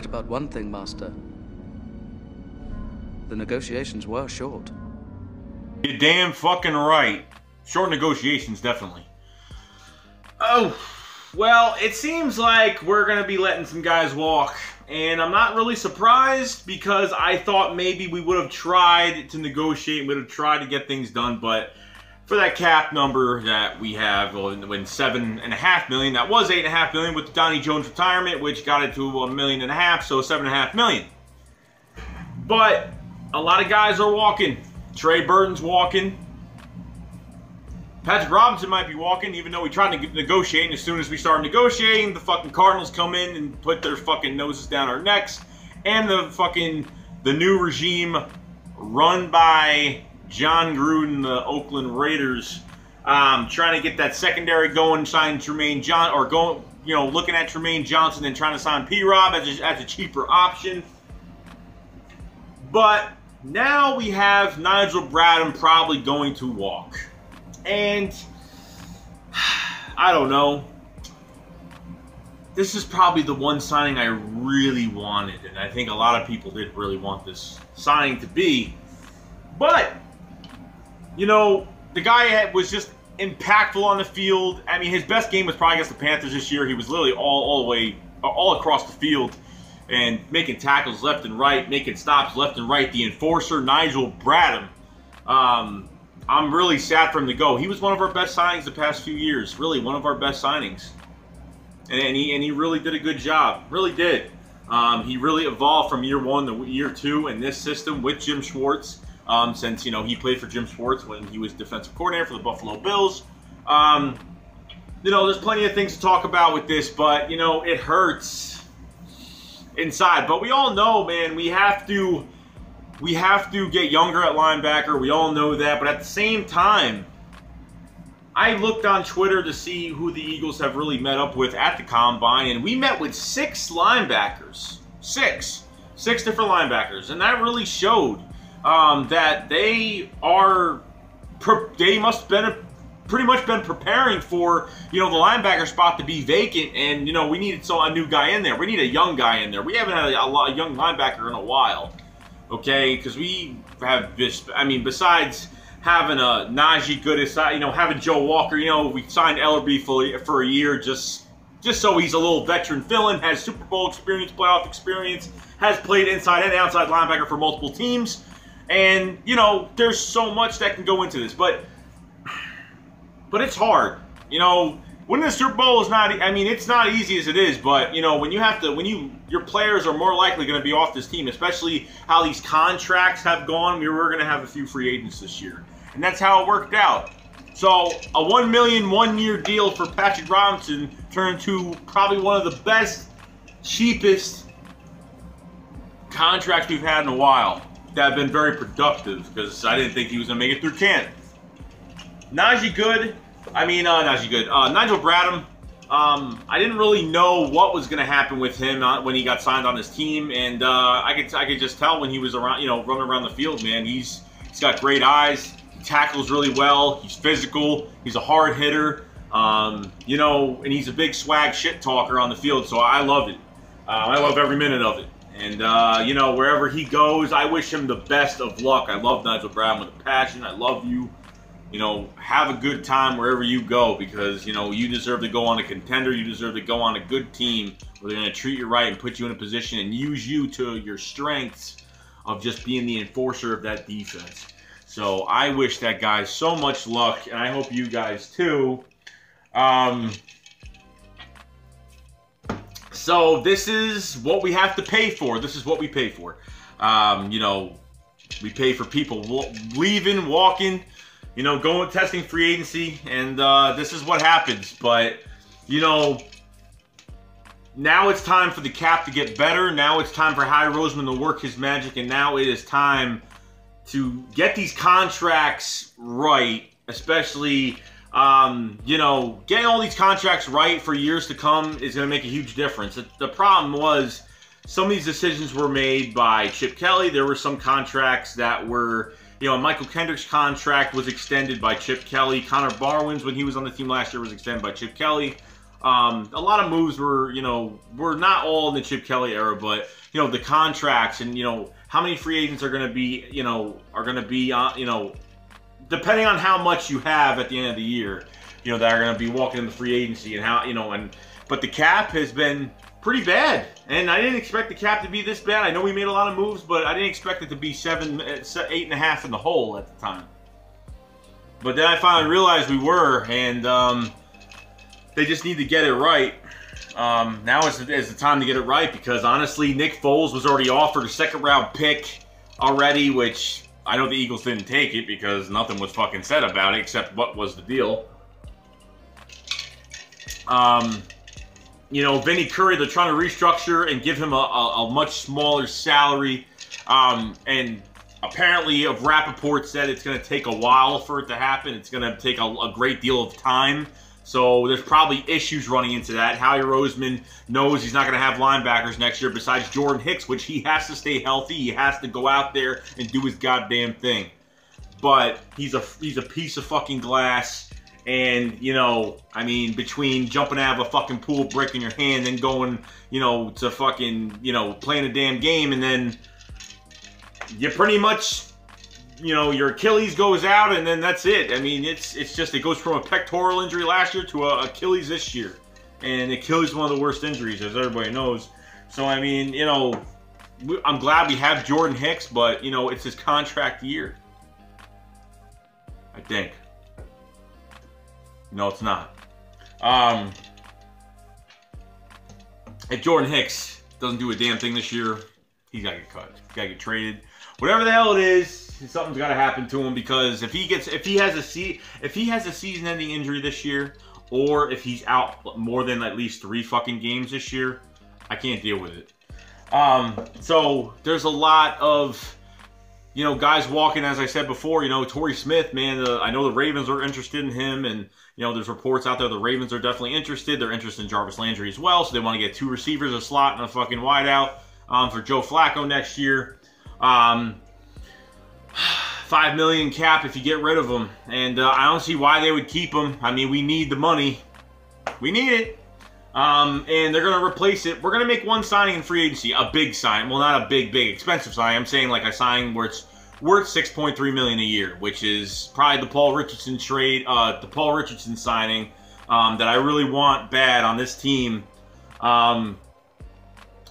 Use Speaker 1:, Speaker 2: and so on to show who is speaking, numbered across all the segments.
Speaker 1: right about one thing, Master. The negotiations were short.
Speaker 2: You're damn fucking right. Short negotiations, definitely. Oh, well, it seems like we're going to be letting some guys walk. And I'm not really surprised because I thought maybe we would have tried to negotiate, would have tried to get things done. But for that cap number that we have, when $7.5 million, that was $8.5 million with the Donnie Jones retirement, which got it to $1.5 million, so $7.5 million. But a lot of guys are walking. Trey Burton's walking. Patrick Robinson might be walking, even though we tried to negotiate. And as soon as we started negotiating, the fucking Cardinals come in and put their fucking noses down our necks. And the new regime run by John Gruden, the Oakland Raiders, trying to get that secondary going, signing Tremaine Johnson, or going, looking at Tremaine Johnson and trying to sign P-Rob as a cheaper option. But now we have Nigel Bradham probably going to walk. And I don't know. This is probably the one signing I really wanted, and I think a lot of people did really want this signing to be. But the guy was just impactful on the field. I mean, his best game was probably against the Panthers this year. He was literally all across the field and making tackles left and right, making stops left and right. The enforcer, Nigel Bradham. I'm really sad for him to go. He was one of our best signings the past few years. Really, one of our best signings. And he really did a good job. Really did. He really evolved from year one to year two in this system with Jim Schwartz. Since, he played for Jim Schwartz when he was defensive coordinator for the Buffalo Bills. There's plenty of things to talk about with this, but, it hurts inside. But we all know, man, we have to get younger at linebacker. We all know that. But at the same time, I looked on Twitter to see who the Eagles have really met up with at the Combine, and we met with 6 linebackers. 6 different linebackers. And that really showed that they must have pretty much been preparing for, the linebacker spot to be vacant, and, we needed a new guy in there. We need a young guy in there. We haven't had a young linebacker in a while. Okay, because we have this, besides having a Najee Goodis, having Joe Walker, we signed Ellerby for a year just so he's a little veteran fill-in, has Super Bowl experience, playoff experience, has played inside and outside linebacker for multiple teams. And, there's so much that can go into this, but it's hard. Winning the Super Bowl is not, it's not easy as it is, but, your players are more likely going to be off this team, especially how these contracts have gone. We were going to have a few free agents this year, and that's how it worked out. So, a $1 million one-year deal for Patrick Robinson turned to probably one of the best, cheapest contracts we've had in a while that have been very productive, because I didn't think he was going to make it through camp. Nigel Bradham, I didn't really know what was going to happen with him when he got signed on this team, and I could just tell when he was around, running around the field, man. He's got great eyes. He tackles really well. He's physical. He's a hard hitter. And he's a big swag shit talker on the field. So I love it. I love every minute of it. And wherever he goes, I wish him the best of luck. I love Nigel Bradham with a passion. I love you. Have a good time wherever you go, because, you deserve to go on a contender. You deserve to go on a good team where they're going to treat you right and put you in a position and use you to your strengths of just being the enforcer of that defense. So I wish that guy so much luck, and I hope you guys too. So this is what we have to pay for. This is what we pay for. We pay for people leaving, walking, going testing free agency, and this is what happens. But, now it's time for the cap to get better. Now it's time for Howie Roseman to work his magic, and now it is time to get these contracts right, especially, getting all these contracts right for years to come is going to make a huge difference. The problem was some of these decisions were made by Chip Kelly. There were some contracts that were, Michael Kendrick's contract was extended by Chip Kelly. Connor Barwin's, when he was on the team last year, was extended by Chip Kelly. A lot of moves were, you know, were not all in the Chip Kelly era, but, you know, the contracts and, you know, how many free agents are going to be, you know, you know, depending on how much you have at the end of the year, you know, that are going to be walking into free agency and how, you know, but the cap has been pretty bad. And I didn't expect the cap to be this bad. I know we made a lot of moves, but I didn't expect it to be 8.5 in the hole at the time. But then I finally realized we were, and they just need to get it right. Now is the time to get it right, because honestly, Nick Foles was already offered a second-round pick already, which I know the Eagles didn't take it because nothing was fucking said about it except what was the deal. You know, Vinny Curry, they're trying to restructure and give him a much smaller salary. And apparently, Rappaport said it's going to take a while for it to happen. It's going to take a great deal of time. So there's probably issues running into that. Howie Roseman knows he's not going to have linebackers next year besides Jordan Hicks, which he has to stay healthy. He has to go out there and do his goddamn thing. But he's a piece of fucking glass. And, you know, I mean, between jumping out of a fucking pool, breaking your hand, and going, you know, to fucking, you know, playing a damn game, and then you pretty much, you know, your Achilles goes out, and then that's it. I mean, it's just, it goes from a pectoral injury last year to a Achilles this year. And Achilles is one of the worst injuries, as everybody knows. So, I mean, you know, I'm glad we have Jordan Hicks, but, you know, it's his contract year. I think. No, it's not. If Jordan Hicks doesn't do a damn thing this year, he's got to get cut. He's got to get traded. Whatever the hell it is, something's got to happen to him, because if he has a season-ending injury this year, or if he's out more than at least 3 fucking games this year, I can't deal with it. So there's a lot of, you know, guys walking, as I said before, you know, Torrey Smith, man, I know the Ravens are interested in him, and, you know, there's reports out there the Ravens are definitely interested. They're interested in Jarvis Landry as well, so they want to get 2 receivers, a slot, and a fucking wideout for Joe Flacco next year. $5 million cap if you get rid of him, and I don't see why they would keep him. I mean, we need the money. We need it. And they're going to replace it. We're going to make one signing in free agency, a big sign. Well, not a big, expensive sign. I'm saying like a sign where it's worth $6.3 million a year, which is probably the Paul Richardson trade, the Paul Richardson signing that I really want bad on this team,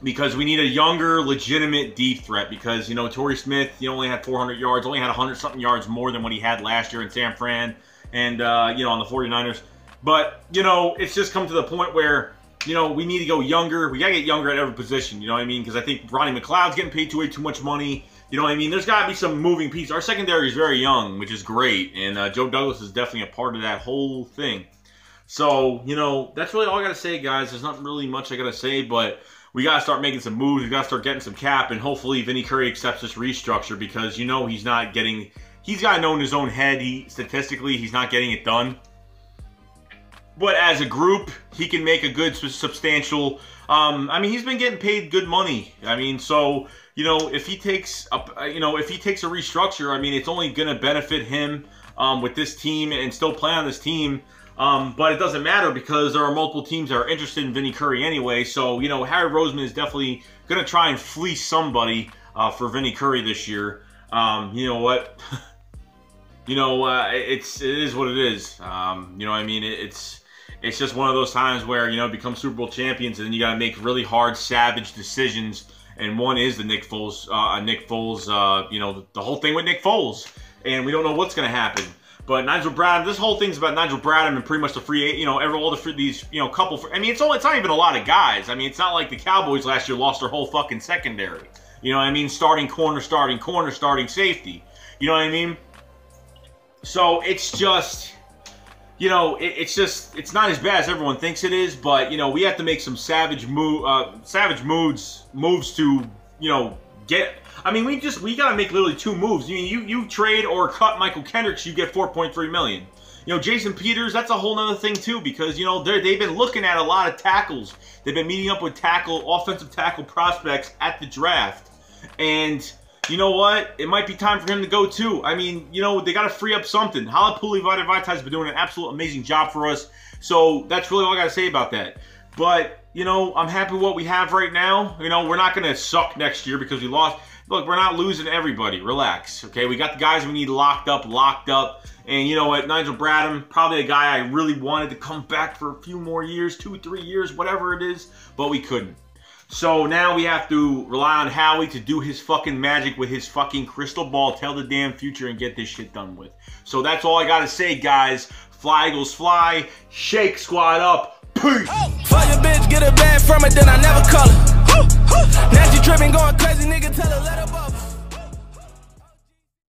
Speaker 2: because we need a younger, legitimate deep threat. Because, you know, Torrey Smith, he only had 400 yards, only had 100-something yards more than what he had last year in San Fran, and you know, on the 49ers. But, you know, it's just come to the point where, you know, we need to go younger. We got to get younger at every position, you know what I mean? Because I think Ronnie McLeod's getting paid way too much money. You know what I mean? There's got to be some moving pieces. Our secondary is very young, which is great. And Joe Douglas is definitely a part of that whole thing. So, you know, that's really all I got to say, guys. There's not really much I got to say, but we got to start making some moves. We got to start getting some cap. And hopefully Vinny Curry accepts this restructure, because, you know, he's not getting... He's got to know in his own head, statistically, he's not getting it done. But as a group, he can make a good, substantial... I mean, he's been getting paid good money. I mean, so, you know, if he takes a restructure, I mean, it's only going to benefit him with this team and still play on this team. But it doesn't matter, because there are multiple teams that are interested in Vinny Curry anyway. So, you know, Harry Roseman is definitely going to try and fleece somebody for Vinny Curry this year. You know what? You know, it is what it is. You know what I mean? It's just one of those times where, you know, become Super Bowl champions, and then you got to make really hard, savage decisions. And one is the Nick Foles, you know, the whole thing with Nick Foles. And we don't know what's going to happen. But Nigel Bradham, this whole thing's about Nigel Bradham and pretty much the free, you know, these, you know, couple. I mean, it's not even a lot of guys. I mean, it's not like the Cowboys last year lost their whole fucking secondary. You know what I mean? Starting corner, starting safety. You know what I mean? So it's just, you know, it's not as bad as everyone thinks it is. But, you know, we have to make some savage moves to, you know, get. I mean, we got to make literally 2 moves. You trade or cut Michael Kendricks, you get $4.3 million. You know, Jason Peters, that's a whole nother thing too, because, you know, they've been looking at a lot of tackles. They've been meeting up with offensive tackle prospects at the draft. And, you know what? It might be time for him to go too. I mean, you know, they got to free up something. Halapuli Vita's been doing an absolute amazing job for us. So that's really all I got to say about that. But, you know, I'm happy with what we have right now. You know, we're not going to suck next year because we lost. Look, we're not losing everybody. Relax, okay? We got the guys we need locked up. And you know what? Nigel Bradham, probably a guy I really wanted to come back for a few more years, 2, 3 years, whatever it is, but we couldn't. So now we have to rely on Howie to do his fucking magic with his fucking crystal ball, tell the damn future, and get this shit done with. So that's all I got to say, guys. Fly, Eagles, fly. Shake, squad up. Peace.
Speaker 3: Fuck your bitch, get a bag from it, then I never call her. Now she tripping, going crazy, nigga, tell her let her ball.